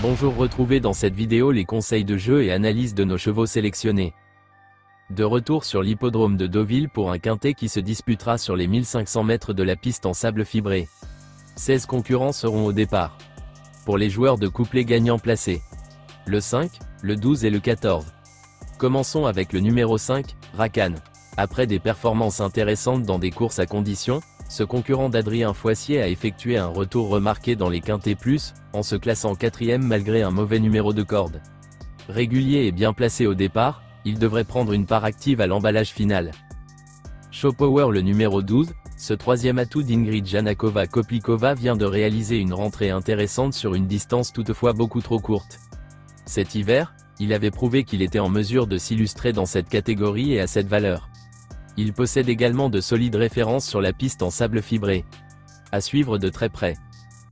Bonjour, retrouvez dans cette vidéo les conseils de jeu et analyse de nos chevaux sélectionnés. De retour sur l'hippodrome de Deauville pour un quintet qui se disputera sur les 1500 mètres de la piste en sable fibré. 16 concurrents seront au départ. Pour les joueurs de couplet gagnants placés. Le 5, le 12 et le 14. Commençons avec le numéro 5, Rakan. Après des performances intéressantes dans des courses à condition, ce concurrent d'Adrien Foissier a effectué un retour remarqué dans les quintets plus, en se classant 4e malgré un mauvais numéro de corde. Régulier et bien placé au départ, il devrait prendre une part active à l'emballage final. Show Power, le numéro 12, ce troisième atout d'Ingrid Janakova-Koplikova vient de réaliser une rentrée intéressante sur une distance toutefois beaucoup trop courte. Cet hiver, il avait prouvé qu'il était en mesure de s'illustrer dans cette catégorie et à cette valeur. Il possède également de solides références sur la piste en sable fibré. À suivre de très près.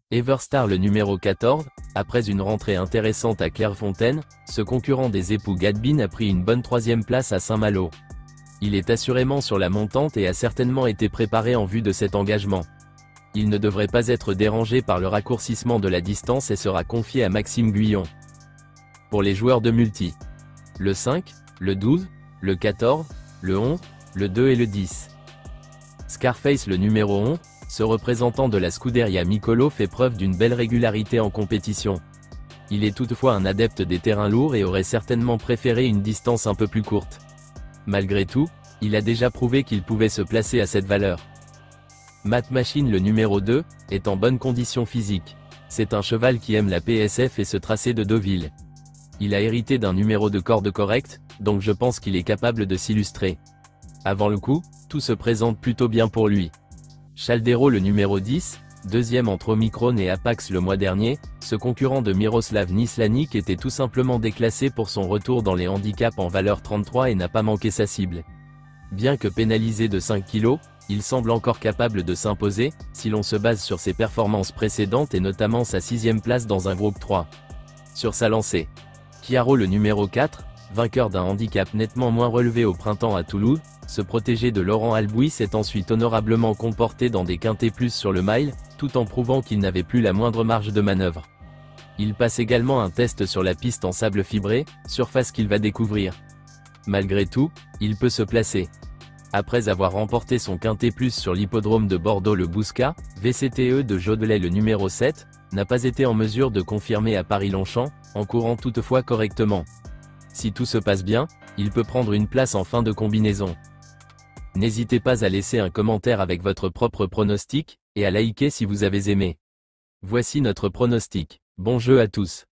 Everstar, le numéro 14, après une rentrée intéressante à Clairefontaine, ce concurrent des époux Gadbin a pris une bonne 3e place à Saint-Malo. Il est assurément sur la montante et a certainement été préparé en vue de cet engagement. Il ne devrait pas être dérangé par le raccourcissement de la distance et sera confié à Maxime Guyon. Pour les joueurs de multi. Le 5, le 12, le 14, le 11, le 2 et le 10. Scarface, le numéro 11, ce représentant de la Scuderia Micolo fait preuve d'une belle régularité en compétition. Il est toutefois un adepte des terrains lourds et aurait certainement préféré une distance un peu plus courte. Malgré tout, il a déjà prouvé qu'il pouvait se placer à cette valeur. Matt Machine, le numéro 2, est en bonne condition physique. C'est un cheval qui aime la PSF et ce tracé de Deauville. Il a hérité d'un numéro de corde correct, donc je pense qu'il est capable de s'illustrer. Avant le coup, tout se présente plutôt bien pour lui. Chaldero, le numéro 10, deuxième entre Omicron et Apax le mois dernier, ce concurrent de Miroslav Nislanik était tout simplement déclassé pour son retour dans les handicaps en valeur 33 et n'a pas manqué sa cible. Bien que pénalisé de 5 kg, il semble encore capable de s'imposer, si l'on se base sur ses performances précédentes et notamment sa 6e place dans un groupe 3. Sur sa lancée. Chiaro, le numéro 4, vainqueur d'un handicap nettement moins relevé au printemps à Toulouse, ce protégé de Laurent Albouy s'est ensuite honorablement comporté dans des quintets plus sur le mile, tout en prouvant qu'il n'avait plus la moindre marge de manœuvre. Il passe également un test sur la piste en sable fibré, surface qu'il va découvrir. Malgré tout, il peut se placer. Après avoir remporté son quintet plus sur l'hippodrome de Bordeaux, le Bouscat, VCTE de Jodelet, le numéro 7, n'a pas été en mesure de confirmer à Paris-Longchamp, en courant toutefois correctement. Si tout se passe bien, il peut prendre une place en fin de combinaison. N'hésitez pas à laisser un commentaire avec votre propre pronostic, et à liker si vous avez aimé. Voici notre pronostic. Bon jeu à tous.